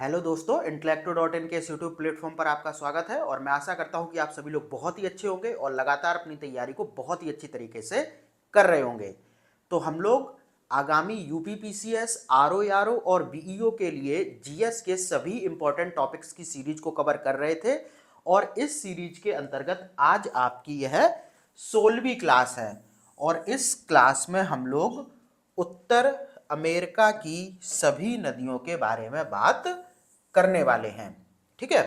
Hello दोस्तों, Intellecto.in के इस यूट्यूब प्लेटफॉर्म पर आपका स्वागत है और मैं आशा करता हूं कि आप सभी लोग बहुत ही अच्छे होंगे और लगातार अपनी तैयारी को बहुत ही अच्छी तरीके से कर रहे होंगे। तो हम लोग आगामी यूपीपीसीएस, आरओ और बीईओ के लिए जीएस के सभी इंपॉर्टेंट टॉपिक्स की सीरीज को कवर कर रहे थे और इस सीरीज के अंतर्गत आज आपकी यह 16वीं क्लास है और इस क्लास में हम लोग उत्तर अमेरिका की सभी नदियों के बारे में बात करने वाले हैं। ठीक है।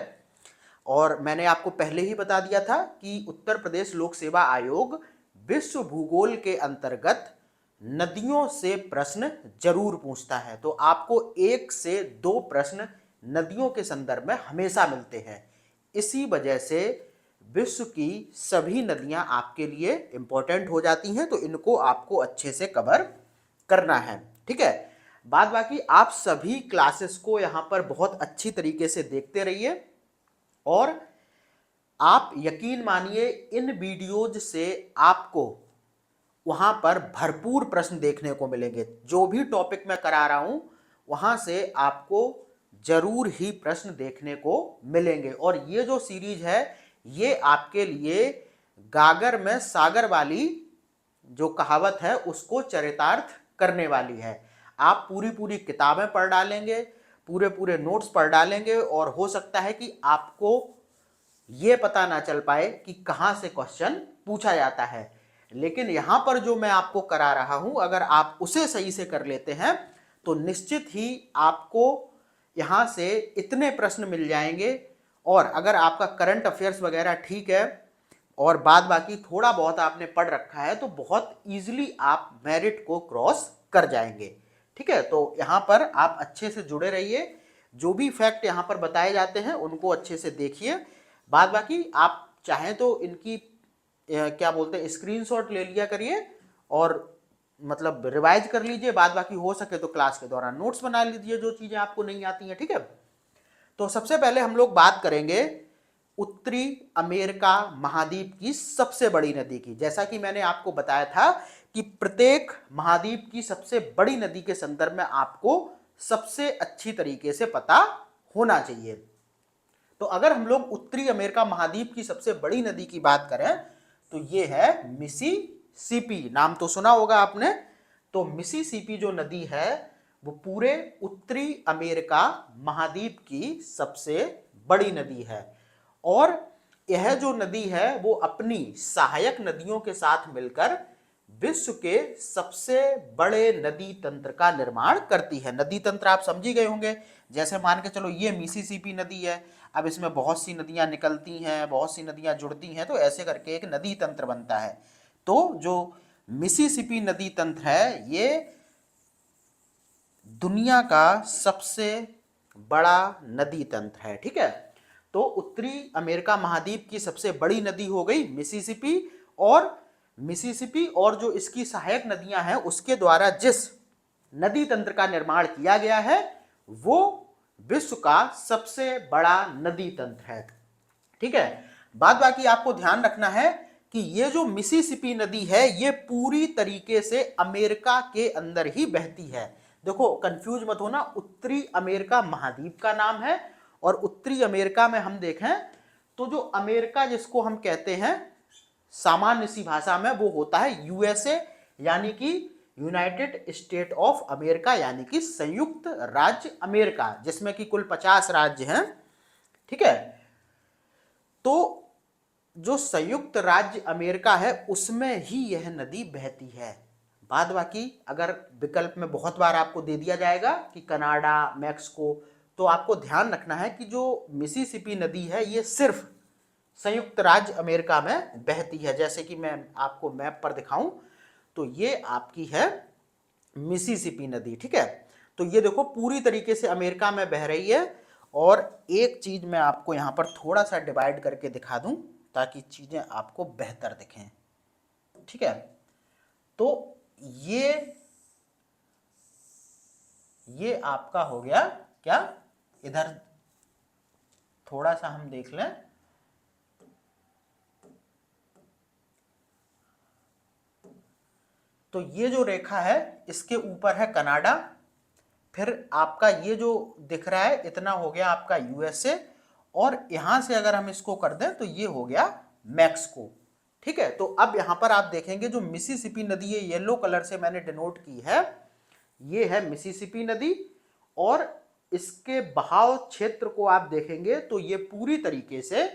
और मैंने आपको पहले ही बता दिया था कि उत्तर प्रदेश लोक सेवा आयोग विश्व भूगोल के अंतर्गत नदियों से प्रश्न जरूर पूछता है। तो आपको 1 से 2 प्रश्न नदियों के संदर्भ में हमेशा मिलते हैं। इसी वजह से विश्व की सभी नदियां आपके लिए इंपॉर्टेंट हो जाती हैं, तो इनको आपको अच्छे से कवर करना है। ठीक है। बाद बाकी आप सभी क्लासेस को यहां पर बहुत अच्छी तरीके से देखते रहिए और आप यकीन मानिए इन वीडियोज से आपको वहां पर भरपूर प्रश्न देखने को मिलेंगे। जो भी टॉपिक मैं करा रहा हूं वहां से आपको जरूर ही प्रश्न देखने को मिलेंगे। और ये जो सीरीज है ये आपके लिए गागर में सागर वाली जो कहावत है उसको चरितार्थ करने वाली है। आप पूरी पूरी किताबें पढ़ डालेंगे, पूरे पूरे नोट्स पढ़ डालेंगे और हो सकता है कि आपको ये पता ना चल पाए कि कहां से क्वेश्चन पूछा जाता है। लेकिन यहां पर जो मैं आपको करा रहा हूं, अगर आप उसे सही से कर लेते हैं तो निश्चित ही आपको यहां से इतने प्रश्न मिल जाएंगे। और अगर आपका करंट अफेयर्स वगैरह ठीक है और बाद बाकी थोड़ा बहुत आपने पढ़ रखा है तो बहुत इजीली आप मेरिट को क्रॉस कर जाएंगे। ठीक है। तो यहां पर आप अच्छे से जुड़े रहिए, जो भी फैक्ट यहां पर बताए जाते हैं उनको अच्छे से देखिए। बाद बाकी आप चाहें तो इनकी क्या बोलते हैं स्क्रीनशॉट ले लिया करिए और मतलब रिवाइज कर लीजिए। बाद बाकी हो सके तो क्लास के दौरान नोट्स बना लीजिए जो चीजें आपको नहीं आती हैं। ठीक है। तो सबसे पहले हम लोग बात करेंगे उत्तरी अमेरिका महाद्वीप की सबसे बड़ी नदी की। जैसा कि मैंने आपको बताया था कि प्रत्येक महाद्वीप की सबसे बड़ी नदी के संदर्भ में आपको सबसे अच्छी तरीके से पता होना चाहिए। तो अगर हम लोग उत्तरी अमेरिका महाद्वीप की सबसे बड़ी नदी की बात करें तो ये है मिसिसिपी। नाम तो सुना होगा आपने। तो मिसिसिपी जो नदी है वो पूरे उत्तरी अमेरिका महाद्वीप की सबसे बड़ी नदी है। और यह जो नदी है वो अपनी सहायक नदियों के साथ मिलकर विश्व के सबसे बड़े नदी तंत्र का निर्माण करती है। नदी तंत्र आप समझ ही गए होंगे। जैसे मान के चलो ये मिसिसिपी नदी है, अब इसमें बहुत सी नदियां निकलती हैं, बहुत सी नदियां जुड़ती हैं, तो ऐसे करके एक नदी तंत्र बनता है। तो जो मिसिसिपी नदी तंत्र है ये दुनिया का सबसे बड़ा नदी तंत्र है। ठीक है। तो उत्तरी अमेरिका महाद्वीप की सबसे बड़ी नदी हो गई मिसिसिपी। और मिसिसिपी और जो इसकी सहायक नदियां हैं उसके द्वारा जिस नदी तंत्र का निर्माण किया गया है वो विश्व का सबसे बड़ा नदी तंत्र है। ठीक है। बाद बाकी आपको ध्यान रखना है कि ये जो मिसिसिपी नदी है ये पूरी तरीके से अमेरिका के अंदर ही बहती है। देखो कंफ्यूज मत होना, उत्तरी अमेरिका महाद्वीप का नाम है और उत्तरी अमेरिका में हम देखें तो जो अमेरिका जिसको हम कहते हैं सामान्य सी भाषा में वो होता है यूएसए, यानी कि यूनाइटेड स्टेट ऑफ अमेरिका, यानी कि संयुक्त राज्य अमेरिका, जिसमें कि कुल 50 राज्य हैं। ठीक है। तो जो संयुक्त राज्य अमेरिका है उसमें ही यह नदी बहती है। बाद बाकी अगर विकल्प में बहुत बार आपको दे दिया जाएगा कि कनाडा, मैक्सिको, तो आपको ध्यान रखना है कि जो मिसिसिपी नदी है ये सिर्फ संयुक्त राज्य अमेरिका में बहती है। जैसे कि मैं आपको मैप पर दिखाऊं तो ये आपकी है मिसिसिपी नदी। ठीक है। तो ये देखो पूरी तरीके से अमेरिका में बह रही है। और एक चीज मैं आपको यहां पर थोड़ा सा डिवाइड करके दिखा दूं ताकि चीजें आपको बेहतर दिखें। ठीक है। तो ये ये आपका हो गया क्या, इधर थोड़ा सा हम देख लें। तो ये जो रेखा है इसके ऊपर है कनाडा, फिर आपका ये जो दिख रहा है इतना हो गया आपका यूएसए, और यहां से अगर हम इसको कर दें तो ये हो गया मैक्सिको। ठीक है, तो अब यहां पर आप देखेंगे जो मिसिसिपी नदी है येलो कलर से मैंने डिनोट की है, ये है मिसिसिपी नदी, और इसके बहाव क्षेत्र को आप देखेंगे तो ये पूरी तरीके से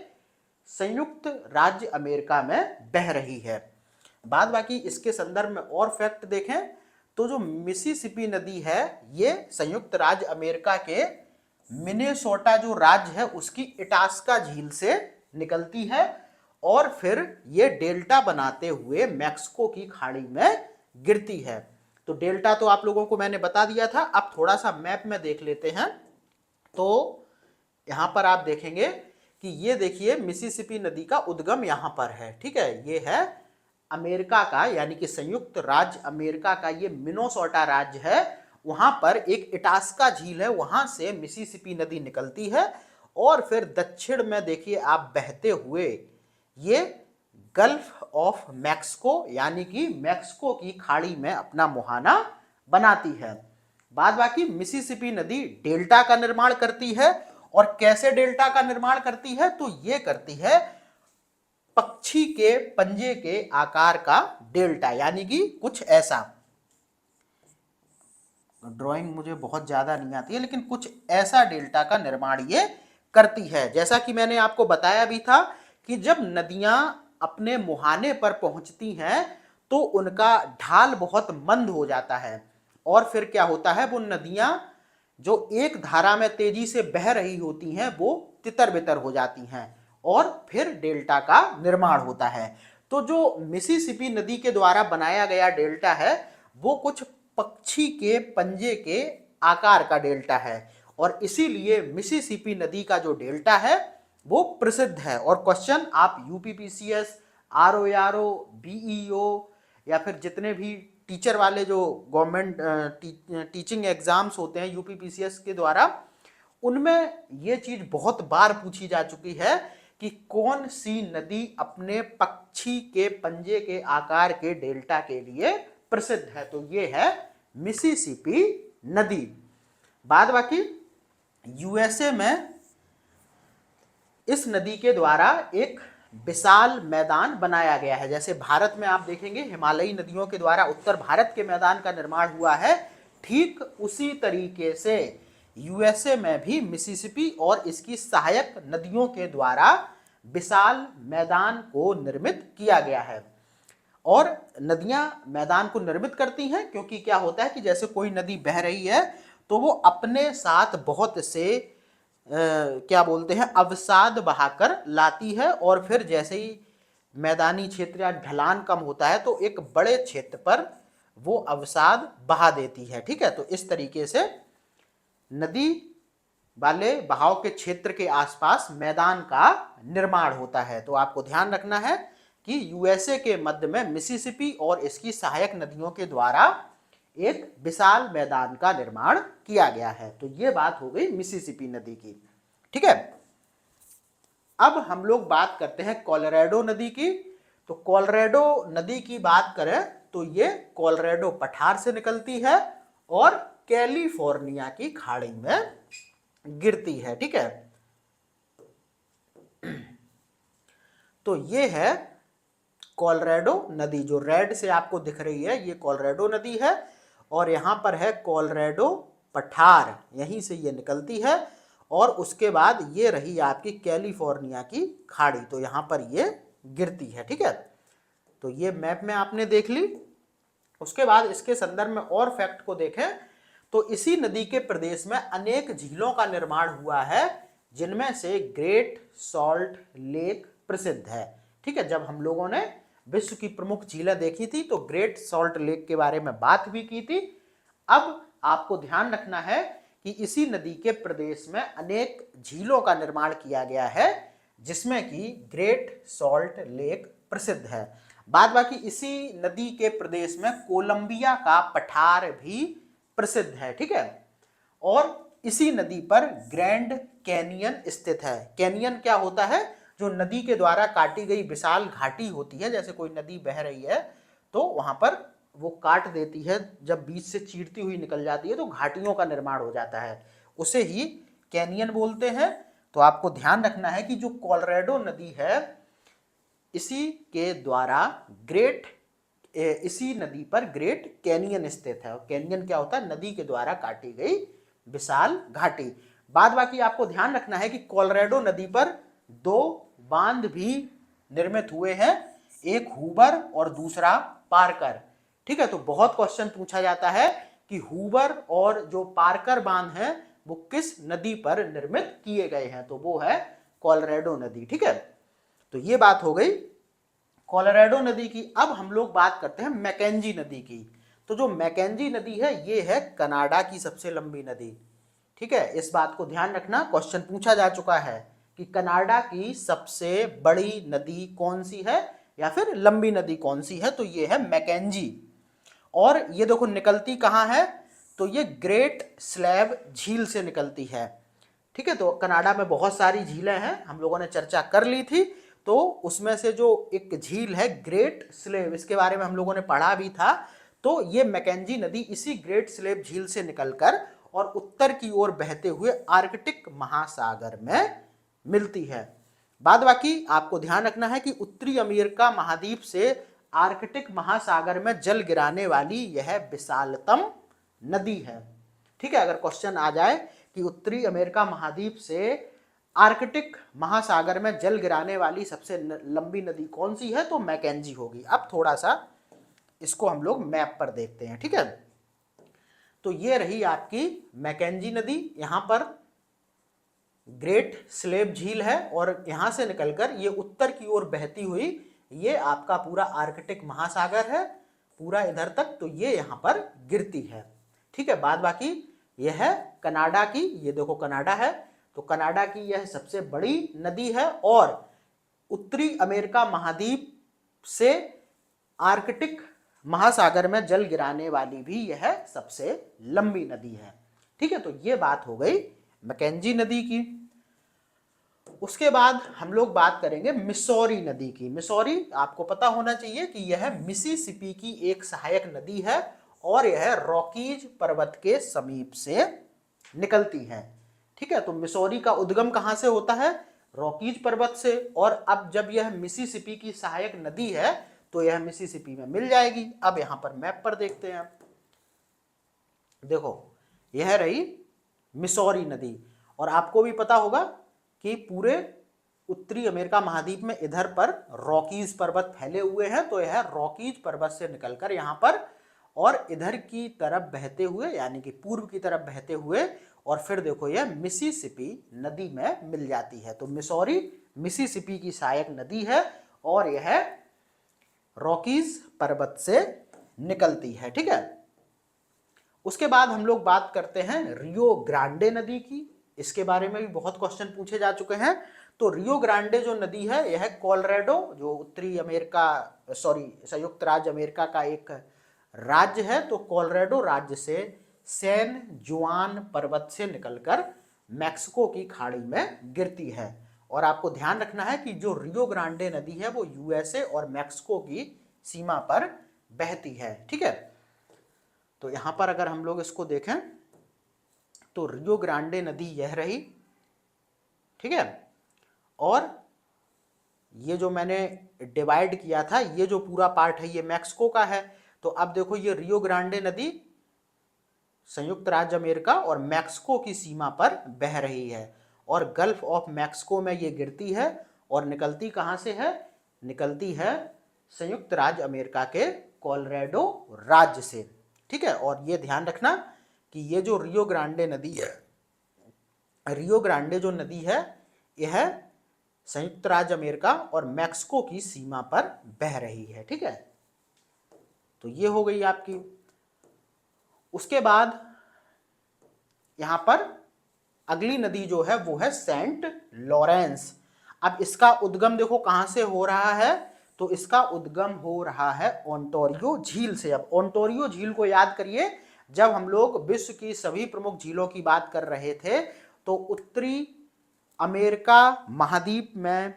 संयुक्त राज्य अमेरिका में बह रही है। बाद बाकी इसके संदर्भ में और फैक्ट देखें तो जो मिसिसिपी नदी है ये संयुक्त राज्य अमेरिका के मिनेसोटा जो राज्य है उसकी इटास्का झील से निकलती है, और फिर ये डेल्टा बनाते हुए मैक्सिको की खाड़ी में गिरती है। तो डेल्टा तो आप लोगों को मैंने बता दिया था। अब थोड़ा सा मैप में देख लेते हैं, तो यहां पर आप देखेंगे कि ये देखिए मिसिसिपी नदी का उद्गम यहां पर है। ठीक है, ये है अमेरिका का यानी कि संयुक्त राज्य अमेरिका का ये मिनेसोटा राज्य है, वहां पर एक इटास्का झील है, वहां से मिसिसिपी नदी निकलती है, और फिर दक्षिण में देखिए आप बहते हुए ये गल्फ ऑफ मैक्सिको यानी कि मैक्सिको की खाड़ी में अपना मुहाना बनाती है। बाद बाकी मिसिसिपी नदी डेल्टा का निर्माण करती है, और कैसे डेल्टा का निर्माण करती है, तो ये करती है पक्षी के पंजे के आकार का डेल्टा, यानी कि कुछ ऐसा। ड्राइंग मुझे बहुत ज्यादा नहीं आती है, लेकिन कुछ ऐसा डेल्टा का निर्माण ये करती है। जैसा कि मैंने आपको बताया भी था कि जब नदियां अपने मुहाने पर पहुंचती हैं तो उनका ढाल बहुत मंद हो जाता है, और फिर क्या होता है, वो नदियां जो एक धारा में तेजी से बह रही होती हैं वो तितर बितर हो जाती हैं, और फिर डेल्टा का निर्माण होता है। तो जो मिसिसिपी नदी के द्वारा बनाया गया डेल्टा है वो कुछ पक्षी के पंजे के आकार का डेल्टा है, और इसीलिए मिसिसिपी नदी का जो डेल्टा है वो प्रसिद्ध है। और क्वेश्चन आप यूपीपीसीएस, आरओआरओ, बीईओ या फिर जितने भी टीचर वाले जो गवर्नमेंट टीचिंग एग्जाम्स होते हैं यूपीपीसीएस के द्वारा, उनमें ये चीज बहुत बार पूछी जा चुकी है कि कौन सी नदी अपने पक्षी के पंजे के आकार के डेल्टा के लिए प्रसिद्ध है, तो ये है मिसिसिपी नदी। बाद बाकी यूएसए में इस नदी के द्वारा एक विशाल मैदान बनाया गया है। जैसे भारत में आप देखेंगे हिमालयी नदियों के द्वारा उत्तर भारत के मैदान का निर्माण हुआ है, ठीक उसी तरीके से यूएसए में भी मिसिसिपी और इसकी सहायक नदियों के द्वारा विशाल मैदान को निर्मित किया गया है। और नदियां मैदान को निर्मित करती हैं क्योंकि क्या होता है कि जैसे कोई नदी बह रही है तो वो अपने साथ बहुत से क्या बोलते हैं अवसाद बहाकर लाती है, और फिर जैसे ही मैदानी क्षेत्र या ढलान कम होता है तो एक बड़े क्षेत्र पर वो अवसाद बहा देती है। ठीक है, तो इस तरीके से नदी वाले बहाव के क्षेत्र के आसपास मैदान का निर्माण होता है। तो आपको ध्यान रखना है कि यूएसए के मध्य में मिसिसिपी और इसकी सहायक नदियों के द्वारा एक विशाल मैदान का निर्माण किया गया है। तो ये बात हो गई मिसिसिपी नदी की। ठीक है, अब हम लोग बात करते हैं कोलोराडो नदी की। तो कोलोराडो नदी की बात करें तो ये कोलोराडो पठार से निकलती है और कैलिफोर्निया की खाड़ी में गिरती है। ठीक है, तो ये है कोलोराडो नदी, जो रेड से आपको दिख रही है ये कोलोराडो नदी है, और यहां पर है कोलोराडो पठार, यहीं से ये निकलती है, और उसके बाद ये रही आपकी कैलिफोर्निया की खाड़ी, तो यहां पर ये गिरती है। ठीक है, तो ये मैप में आपने देख ली। उसके बाद इसके संदर्भ में और फैक्ट को देखें तो इसी नदी के प्रदेश में अनेक झीलों का निर्माण हुआ है, जिनमें से ग्रेट सॉल्ट लेक प्रसिद्ध है। ठीक है, जब हम लोगों ने विश्व की प्रमुख झीलें देखी थी तो ग्रेट सॉल्ट लेक के बारे में बात भी की थी। अब आपको ध्यान रखना है कि इसी नदी के प्रदेश में अनेक झीलों का निर्माण किया गया है, जिसमें कि ग्रेट सॉल्ट लेक प्रसिद्ध है। बाद बाकी इसी नदी के प्रदेश में कोलंबिया का पठार भी प्रसिद्ध है। ठीक है, और इसी नदी पर ग्रैंड कैनियन स्थित है। कैनियन क्या होता है, जो नदी के द्वारा काटी गई विशाल घाटी होती है, जैसे कोई नदी बह रही है तो वहां पर वो काट देती है, जब बीच से चीरती हुई निकल जाती है तो घाटियों का निर्माण हो जाता है, उसे ही कैनियन बोलते हैं। तो आपको ध्यान रखना है कि जो कोलोराडो नदी है इसी के द्वारा इसी नदी पर ग्रेट कैनियन स्थित है। और कैनियन क्या होता है? नदी के द्वारा काटी गई विशाल घाटी। बाद बाकी आपको ध्यान रखना है कि कोलोराडो नदी पर 2 बांध भी निर्मित हुए हैं, एक हूबर और दूसरा पार्कर। ठीक है, तो बहुत क्वेश्चन पूछा जाता है कि हूबर और जो पार्कर बांध हैं वो किस नदी पर निर्मित किए गए हैं, तो वो है कोलोराडो नदी। ठीक है, तो ये बात हो गई कोलोराडो नदी की। अब हम लोग बात करते हैं मैकेंजी नदी की। तो जो मैकेंजी नदी है ये है कनाडा की सबसे लंबी नदी। ठीक है, इस बात को ध्यान रखना, क्वेश्चन पूछा जा चुका है कि कनाडा की सबसे बड़ी नदी कौन सी है या फिर लंबी नदी कौन सी है, तो ये है मैकेंजी। और ये देखो निकलती कहाँ है, तो ये ग्रेट स्लैब झील से निकलती है। ठीक है, तो कनाडा में बहुत सारी झीलें हैं, हम लोगों ने चर्चा कर ली थी। तो उसमें से जो एक झील है ग्रेट स्लेव, इसके बारे में हम लोगों ने पढ़ा भी था। तो ये मैकेंजी नदी इसी ग्रेट स्लेव झील से निकलकर और उत्तर की ओर बहते हुए आर्कटिक महासागर में मिलती है। बाद बाकी आपको ध्यान रखना है कि उत्तरी अमेरिका महाद्वीप से आर्कटिक महासागर में जल गिराने वाली यह विशालतम नदी है। ठीक है, अगर क्वेश्चन आ जाए कि उत्तरी अमेरिका महाद्वीप से आर्कटिक महासागर में जल गिराने वाली सबसे लंबी नदी कौन सी है, तो मैकेंजी होगी। अब थोड़ा सा इसको हम लोग मैप पर देखते हैं। ठीक है, तो ये रही आपकी मैकेंजी नदी, यहां पर ग्रेट स्लेव झील है और यहां से निकलकर ये उत्तर की ओर बहती हुई ये आपका पूरा आर्कटिक महासागर है पूरा इधर तक, तो ये यहां पर गिरती है। ठीक है, बाद बाकी यह है कनाडा की, ये देखो कनाडा है, तो कनाडा की यह सबसे बड़ी नदी है और उत्तरी अमेरिका महाद्वीप से आर्कटिक महासागर में जल गिराने वाली भी यह सबसे लंबी नदी है। ठीक है, तो ये बात हो गई मैकेंजी नदी की। उसके बाद हम लोग बात करेंगे मिसौरी नदी की। मिसौरी आपको पता होना चाहिए कि यह मिसिसिपी की एक सहायक नदी है और यह रॉकीज पर्वत के समीप से निकलती है। ठीक है, तो मिसौरी का उद्गम कहां से होता है? रॉकीज पर्वत से। और अब जब यह मिसिसिपी की सहायक नदी है तो यह मिसिसिपी में मिल जाएगी। अब यहां पर मैप पर देखते हैं, देखो यह रही मिसौरी नदी। और आपको भी पता होगा कि पूरे उत्तरी अमेरिका महाद्वीप में इधर पर रॉकीज पर्वत फैले हुए हैं, तो यह रॉकीज पर्वत से निकलकर यहाँ पर और इधर की तरफ बहते हुए यानी कि पूर्व की तरफ बहते हुए और फिर देखो यह मिसिसिपी नदी में मिल जाती है। तो मिसौरी मिसिसिपी की सहायक नदी है और यह रॉकीज पर्वत से निकलती है। ठीक है, उसके बाद हम लोग बात करते हैं रियो ग्रांडे नदी की। इसके बारे में भी बहुत क्वेश्चन पूछे जा चुके हैं। तो रियो ग्रांडे जो नदी है यह कोलोराडो जो उत्तरी अमेरिका संयुक्त राज्य अमेरिका का एक राज्य है, तो कोलोराडो राज्य से सैन जुआन पर्वत से निकलकर मैक्सिको की खाड़ी में गिरती है। और आपको ध्यान रखना है कि जो रियो ग्रांडे नदी है वो यूएसए और मैक्सिको की सीमा पर बहती है। ठीक है, तो यहां पर अगर हम लोग इसको देखें तो रियो ग्रांडे नदी यह रही। ठीक है, और ये जो मैंने डिवाइड किया था ये जो पूरा पार्ट है ये मैक्सिको का है। तो अब देखो ये रियो ग्रांडे नदी संयुक्त राज्य अमेरिका और मैक्सिको की सीमा पर बह रही है और गल्फ ऑफ मैक्सिको में ये गिरती है और निकलती कहाँ से है? निकलती है संयुक्त राज्य अमेरिका के कोलोराडो राज्य से। ठीक है, और ये ध्यान रखना कि ये जो रियो ग्रांडे नदी है, रियो ग्रांडे जो नदी है यह संयुक्त राज्य अमेरिका और मैक्सिको की सीमा पर बह रही है। ठीक है, तो ये हो गई आपकी। उसके बाद यहां पर अगली नदी जो है वो है सेंट लॉरेंस। अब इसका उद्गम देखो कहां से हो रहा है, तो इसका उद्गम हो रहा है ओंटारियो झील से। अब ओंटारियो झील को याद करिए, जब हम लोग विश्व की सभी प्रमुख झीलों की बात कर रहे थे तो उत्तरी अमेरिका महाद्वीप में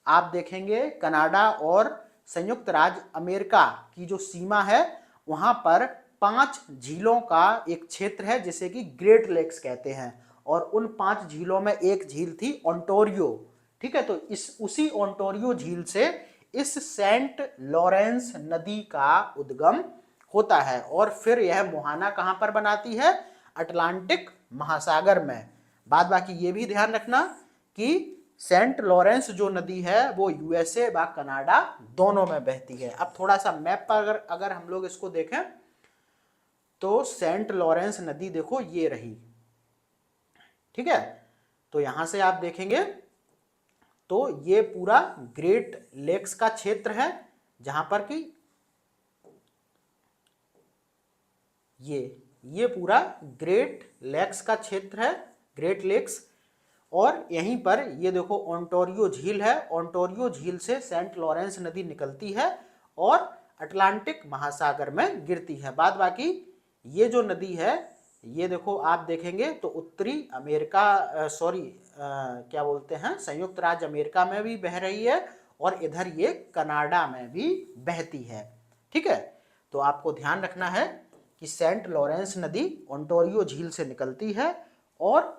आप देखेंगे कनाडा और संयुक्त राज्य अमेरिका की जो सीमा है वहां पर 5 झीलों का एक क्षेत्र है जिसे कि ग्रेट लेक्स कहते हैं, और उन 5 झीलों में एक झील थी ओंटारियो। ठीक है, तो इस उसी ओंटारियो झील से इस सेंट लॉरेंस नदी का उद्गम होता है, और फिर यह मुहाना कहां पर बनाती है, अटलांटिक महासागर में। बाद बाकी ये भी ध्यान रखना कि सेंट लॉरेंस जो नदी है वो यूएसए व कनाडा दोनों में बहती है। अब थोड़ा सा मैप पर अगर हम लोग इसको देखें तो सेंट लॉरेंस नदी देखो ये रही, ठीक है। तो यहां से आप देखेंगे तो ये पूरा ग्रेट लेक्स का क्षेत्र है, जहां पर कि ये पूरा ग्रेट लेक्स का क्षेत्र है, ग्रेट लेक्स। और यहीं पर ये देखो ओंटारियो झील है, ओंटारियो झील से सेंट लॉरेंस नदी निकलती है और अटलांटिक महासागर में गिरती है। बाद बाकी ये जो नदी है ये देखो आप देखेंगे तो उत्तरी अमेरिका क्या बोलते हैं, संयुक्त राज्य अमेरिका में भी बह रही है, और इधर ये कनाडा में भी बहती है। ठीक है, तो आपको ध्यान रखना है कि सेंट लॉरेंस नदी ओंटारियो झील से निकलती है और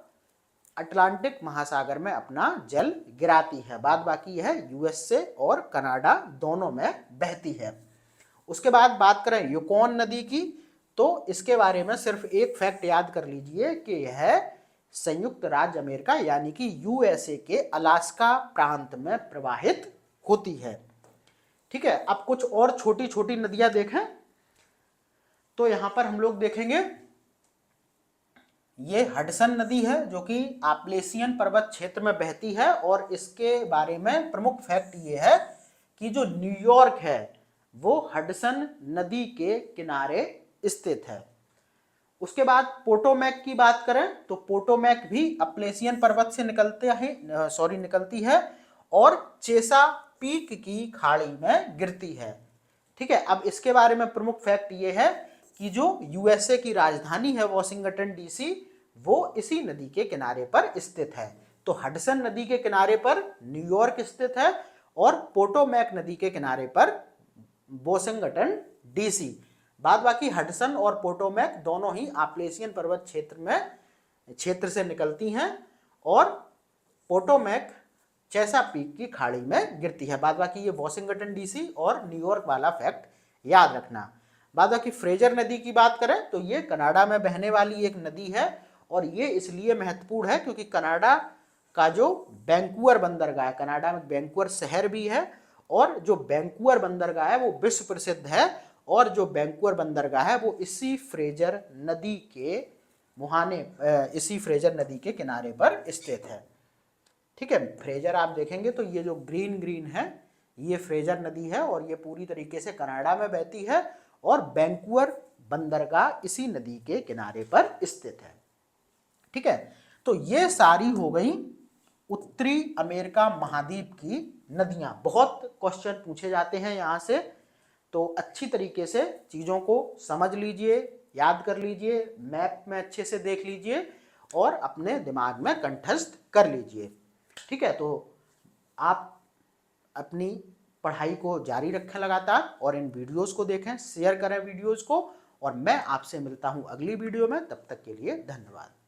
अटलांटिक महासागर में अपना जल गिराती है। बाद बाकी यह यूएसए और कनाडा दोनों में बहती है। उसके बाद बात करें यूकॉन नदी की, तो इसके बारे में सिर्फ एक फैक्ट याद कर लीजिए कि यह संयुक्त राज्य अमेरिका यानी कि यूएसए के अलास्का प्रांत में प्रवाहित होती है। ठीक है, अब कुछ और छोटी छोटी नदियां देखें तो यहां पर हम लोग देखेंगे ये हडसन नदी है जो कि आपलेशियन पर्वत क्षेत्र में बहती है, और इसके बारे में प्रमुख फैक्ट ये है कि जो न्यूयॉर्क है वो हडसन नदी के किनारे स्थित है। उसके बाद पोटोमैक की बात करें तो पोटोमैक भी अपलेशियन पर्वत से निकलती है और चेसा पीक की खाड़ी में गिरती है। ठीक है, अब इसके बारे में प्रमुख फैक्ट ये है कि जो यूएसए की राजधानी है वॉशिंगटन डीसी वो इसी नदी के किनारे पर स्थित है। तो हडसन नदी के किनारे पर न्यूयॉर्क स्थित है और पोटोमैक नदी के किनारे पर वॉशिंगटन डीसी। बाद बाकी हडसन और पोटोमैक दोनों ही आपलेशियन पर्वत क्षेत्र से निकलती हैं और पोटोमैक चेसा पीक की खाड़ी में गिरती है। बाद बाकी ये वॉशिंगटन डीसी और न्यूयॉर्क वाला फैक्ट याद रखना। बाद बाकी फ्रेजर नदी की बात करें तो ये कनाडा में बहने वाली एक नदी है, और ये इसलिए महत्वपूर्ण है क्योंकि कनाडा का जो वैंकूवर बंदरगाह, कनाडा में वैंकूवर शहर भी है, और जो वैंकूवर बंदरगाह है वो विश्व प्रसिद्ध है, और जो वैंकूवर बंदरगाह है वो इसी फ्रेजर नदी के किनारे पर स्थित है। ठीक है, फ्रेजर आप देखेंगे तो ये जो ग्रीन ग्रीन है ये फ्रेजर नदी है, और ये पूरी तरीके से कनाडा में बहती है, और वैंकूवर बंदरगाह इसी नदी के किनारे पर स्थित है। ठीक है, तो ये सारी हो गई उत्तरी अमेरिका महाद्वीप की नदियां। बहुत क्वेश्चन पूछे जाते हैं यहां से, तो अच्छी तरीके से चीजों को समझ लीजिए, याद कर लीजिए, मैप में अच्छे से देख लीजिए और अपने दिमाग में कंठस्थ कर लीजिए। ठीक है, तो आप अपनी पढ़ाई को जारी रखें लगातार, और इन वीडियोस को देखें, शेयर करें वीडियोस को, और मैं आपसे मिलता हूं अगली वीडियो में। तब तक के लिए धन्यवाद।